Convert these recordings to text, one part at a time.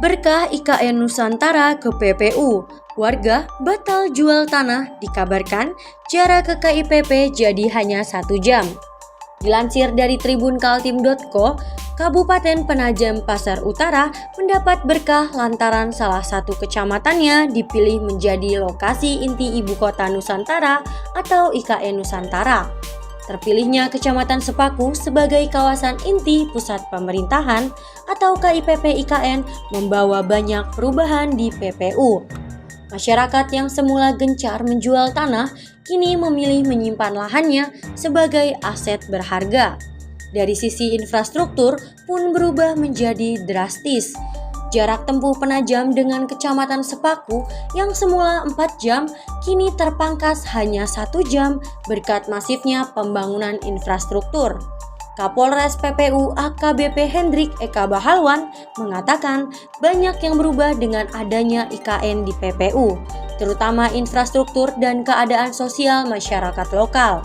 Berkah IKN Nusantara ke PPU, warga batal jual tanah dikabarkan jarak ke KIPP jadi hanya 1 jam. Dilansir dari tribunkaltim.co, Kabupaten Penajam Pasar Utara mendapat berkah lantaran salah satu kecamatannya dipilih menjadi lokasi inti Ibu Kota Nusantara atau IKN Nusantara. Terpilihnya Kecamatan Sepaku sebagai kawasan inti pusat pemerintahan atau KIPP IKN membawa banyak perubahan di PPU. Masyarakat yang semula gencar menjual tanah kini memilih menyimpan lahannya sebagai aset berharga. Dari sisi infrastruktur pun berubah menjadi drastis. Jarak tempuh Penajam dengan Kecamatan Sepaku yang semula 4 jam kini terpangkas hanya 1 jam berkat masifnya pembangunan infrastruktur. Kapolres PPU AKBP Hendrik Eka Bahalwan mengatakan banyak yang berubah dengan adanya IKN di PPU, terutama infrastruktur dan keadaan sosial masyarakat lokal.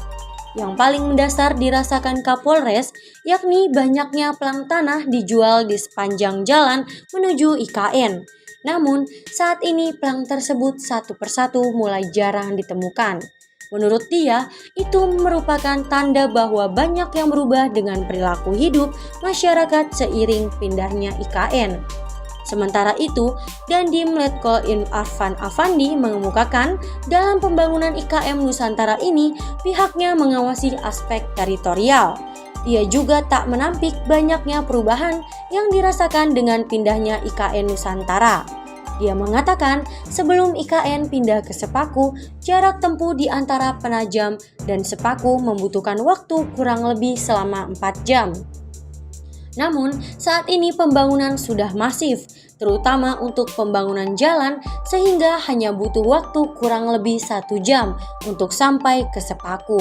Yang paling mendasar dirasakan Kapolres, yakni banyaknya plang tanah dijual di sepanjang jalan menuju IKN. Namun, saat ini plang tersebut satu persatu mulai jarang ditemukan. Menurut dia, itu merupakan tanda bahwa banyak yang berubah dengan perilaku hidup masyarakat seiring pindahnya IKN. Sementara itu, Dandim Letkol Arfan Afandi mengemukakan dalam pembangunan IKN Nusantara ini pihaknya mengawasi aspek teritorial. Ia juga tak menampik banyaknya perubahan yang dirasakan dengan pindahnya IKN Nusantara. Dia mengatakan sebelum IKN pindah ke Sepaku, jarak tempuh di antara Penajam dan Sepaku membutuhkan waktu kurang lebih selama 4 jam. Namun, saat ini pembangunan sudah masif, terutama untuk pembangunan jalan sehingga hanya butuh waktu kurang lebih 1 jam untuk sampai ke Sepaku.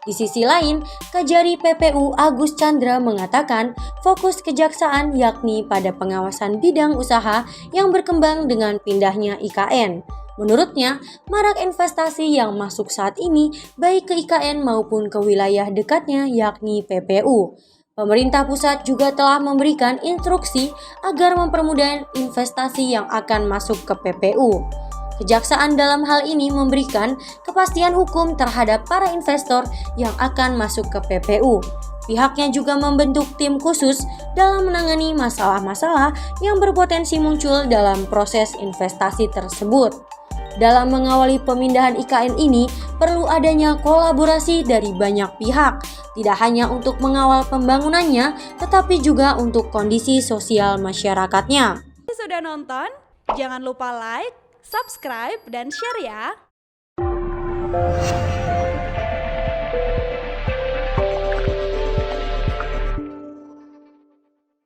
Di sisi lain, Kajari PPU Agus Chandra mengatakan fokus kejaksaan yakni pada pengawasan bidang usaha yang berkembang dengan pindahnya IKN. Menurutnya, marak investasi yang masuk saat ini baik ke IKN maupun ke wilayah dekatnya yakni PPU. Pemerintah pusat juga telah memberikan instruksi agar mempermudah investasi yang akan masuk ke PPU. Kejaksaan dalam hal ini memberikan kepastian hukum terhadap para investor yang akan masuk ke PPU. Pihaknya juga membentuk tim khusus dalam menangani masalah-masalah yang berpotensi muncul dalam proses investasi tersebut. Dalam mengawali pemindahan IKN ini, perlu adanya kolaborasi dari banyak pihak, tidak hanya untuk mengawal pembangunannya, tetapi juga untuk kondisi sosial masyarakatnya. Sudah nonton? Jangan lupa like, subscribe, dan share ya!